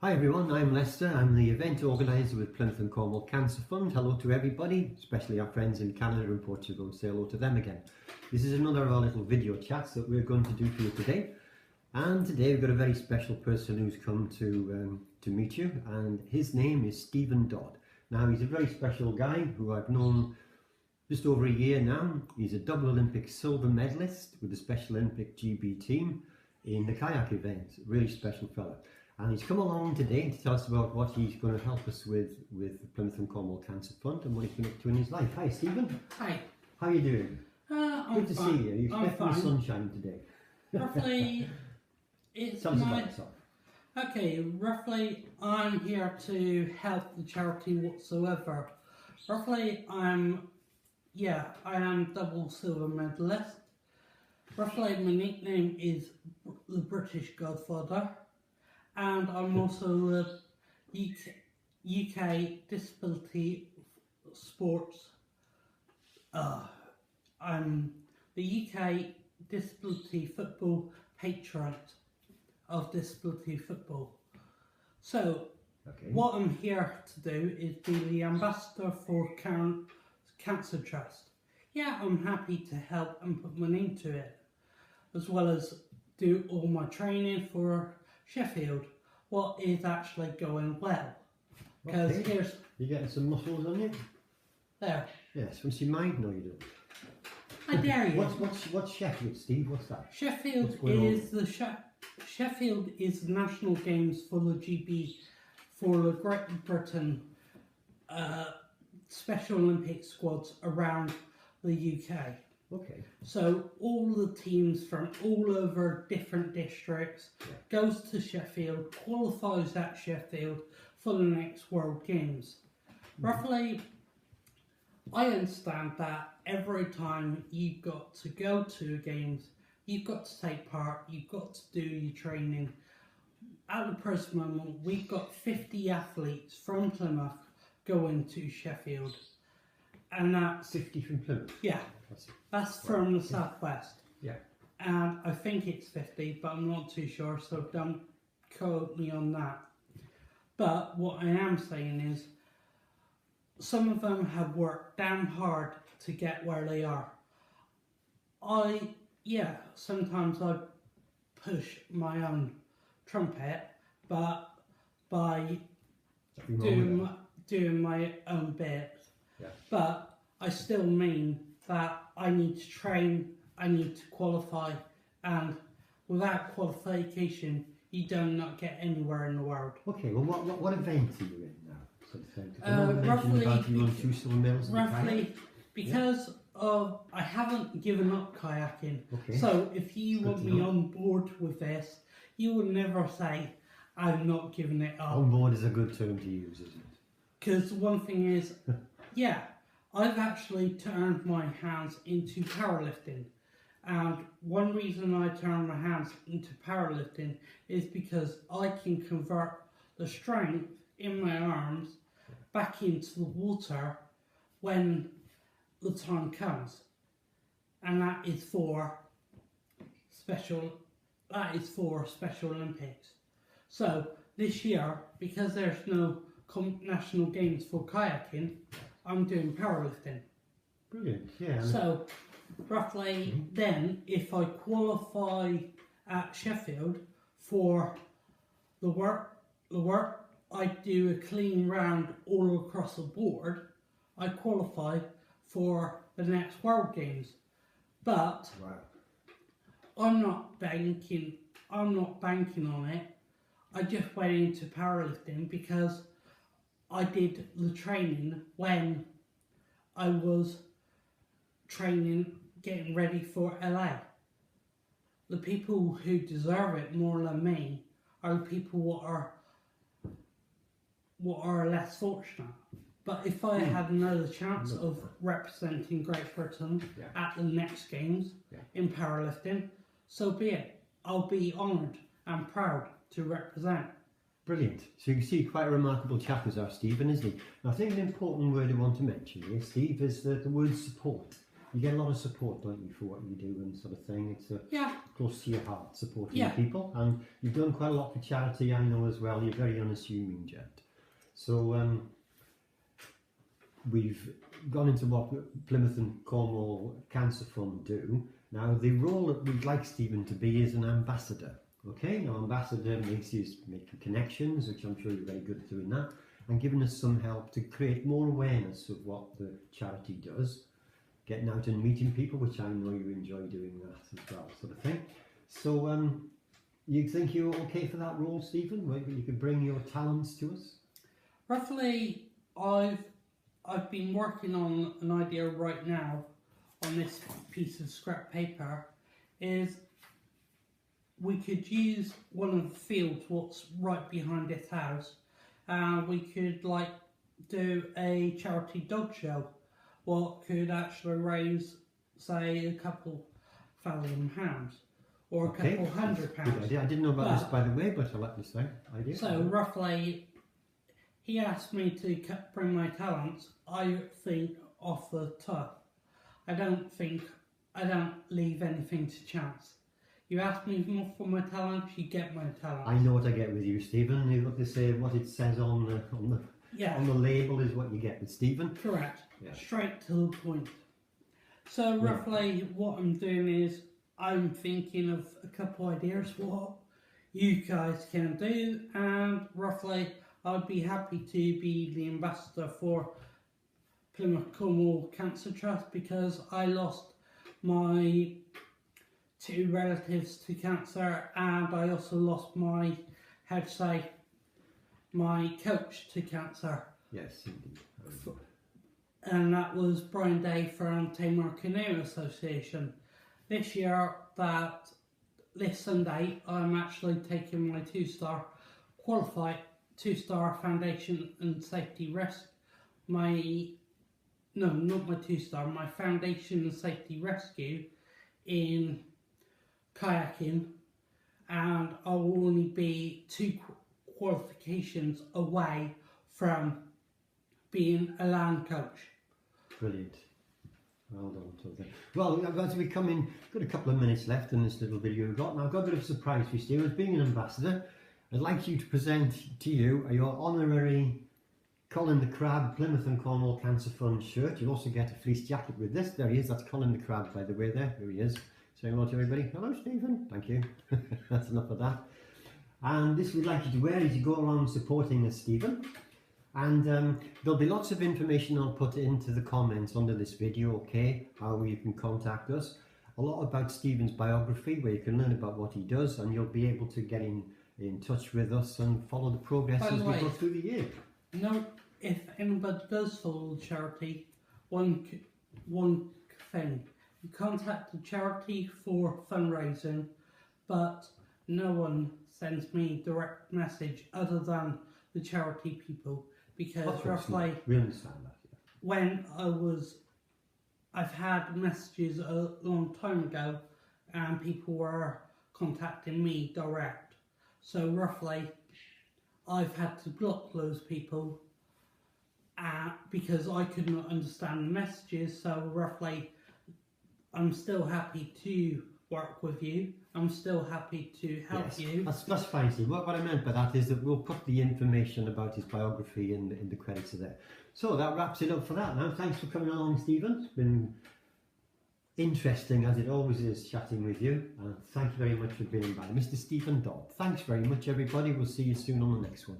Hi everyone, I'm Lester. I'm the event organiser with Plymouth Cornwall Cancer Fund. Hello to everybody, especially our friends in Canada and Portugal. Say hello to them again. This is another of our little video chats that we're going to do for you today. And today we've got a very special person who's come to meet you, and his name is Steven Dodd. Now he's a very special guy who I've known just over a year now. He's a double Olympic silver medalist with the Special Olympic GB team in the kayak event. Really special fella. And he's come along today to tell us about what he's going to help us with the Plymouth Cornwall Cancer Fund and what he's been up to in his life. Hi Stephen. Hi. How are you doing? I'm Good to fine. see you. You're expecting the sunshine today. Roughly, it's Tell us about yourself. Okay, roughly I'm here to help the charity whatsoever. Roughly I am double silver medalist. Roughly my nickname is the British Godfather. And I'm also the UK Disability Sports. I'm the UK Disability Football Patron of Disability Football. So, what I'm here to do is be the Ambassador for Cancer Trust. Yeah, I'm happy to help and put my name to it, as well as do all my training for Sheffield, what is actually going well. Because here's... You're getting some muscles on you? There. Yes, want to see mine? No, you don't. I dare you. What's Sheffield, Steve? What's that? Sheffield is Sheffield is the national games for the GB, for the Great Britain Special Olympic squads around the UK. Okay. So all the teams from all over different districts goes to Sheffield, qualifies at Sheffield for the next World Games. Roughly, I understand that every time you've got to go to games, you've got to take part, you've got to do your training. At the present moment, we've got 50 athletes from Plymouth going to Sheffield. And that's 50 from Plymouth? Yeah. That's from the southwest. Yeah. And I think it's 50, but I'm not too sure, so don't quote me on that. But what I am saying is, some of them have worked damn hard to get where they are. Sometimes I push my own trumpet, but by doing my own bit. Yeah. But I still mean that I need to train, I need to qualify, and without qualification, you do not get anywhere in the world. Okay, well, what event are you in now? Roughly, because I haven't given up kayaking. Okay. So if you want me on board with this, you will never say I'm not giving it up. On board is a good term to use, isn't it? Because one thing is, I've actually turned my hands into powerlifting, and one reason I turned my hands into powerlifting is because I can convert the strength in my arms back into the water when the time comes, and that is for Special Olympics. So this year, because there's no national games for kayaking, I'm doing powerlifting. Brilliant, yeah. So, roughly then, if I qualify at Sheffield for the work, I do a clean round all across the board, I qualify for the next World Games. But I'm not banking on it. I just went into powerlifting because I did the training when I was training, getting ready for LA. The people who deserve it more than me are the people what are less fortunate. But if I had another chance of representing Great Britain at the next games in powerlifting, so be it. I'll be honoured and proud to represent. Brilliant. So you can see quite a remarkable chap is our Stephen, isn't he? And I think an important word I want to mention here, Steve, is the word support. you get a lot of support, don't you, for what you do and sort of thing. It's close to your heart, supporting people, and you've done quite a lot for charity, I know as well. You're very unassuming, Jet. So we've gone into what Plymouth and Cornwall Cancer Fund do. Now, the role that we'd like Stephen to be is an ambassador. Okay, now ambassador makes you making connections, which I'm sure you're very good at doing that, and giving us some help to create more awareness of what the charity does, getting out and meeting people, which I know you enjoy doing that as well, sort of thing. So you think you're okay for that role, Stephen? Where you could bring your talents to us? Roughly, I've been working on an idea right now on this piece of scrap paper. Is we could use one of the fields what's right behind this house, and we could like do a charity dog show, what could actually raise, say, a couple £1,000 or a couple £100. Good idea. I didn't know about this, by the way, but I'll let you say. Idea. So roughly, he asked me to bring my talents. I think off the top. I don't leave anything to chance. You ask me more for my talents, you get my talents. I know what I get with you, Stephen. You what they say, what it says on the label is what you get with Stephen. Correct. Yeah. Straight to the point. So roughly, what I'm doing is I'm thinking of a couple ideas what you guys can do, and roughly I'd be happy to be the ambassador for Plymouth Cornwall Cancer Trust, because I lost my 2 relatives to cancer, and I also lost my, my coach to cancer. Yes, indeed. And that was Brian Day from Tamar Canoe Association. This year, this Sunday, I'm actually taking my 2-star qualified 2-star foundation and safety not my 2-star, my foundation and safety rescue in kayaking, and I'll only be 2 qualifications away from being a land coach. Brilliant. Well done. Well, as we come in, got a couple of minutes left in this little video we've got. Now, I've got a bit of a surprise for you, Steve. As being an ambassador, I'd like you to present to you your honorary Colin the Crab Plymouth and Cornwall Cancer Fund shirt. You'll also get a fleece jacket with this. There he is. That's Colin the Crab, by the way. There he is. Saying hello to everybody. Hello, Stephen. Thank you. That's enough of that. And this we'd like you to wear as you go around supporting us, Stephen. And there'll be lots of information I'll put into the comments under this video, okay, how you can contact us. A lot about Stephen's biography, where you can learn about what he does, and you'll be able to get in touch with us and follow the progress as we go through the year. If anybody does follow the charity, one thing, you contact the charity for fundraising, but no one sends me direct message other than the charity people, because roughly we understand that. Yeah. When I've had messages a long time ago, and people were contacting me direct. So roughly, I've had to block those people because I could not understand the messages. So roughly, I'm still happy to work with you. I'm still happy to help you. That's fine, Steve. What I meant by that is that we'll put the information about his biography in the credits there. So that wraps it up for that now. Thanks for coming along, Stephen. It's been interesting, as it always is, chatting with you. And thank you very much for being by. Mr. Steven Dodd. Thanks very much, everybody. We'll see you soon on the next one.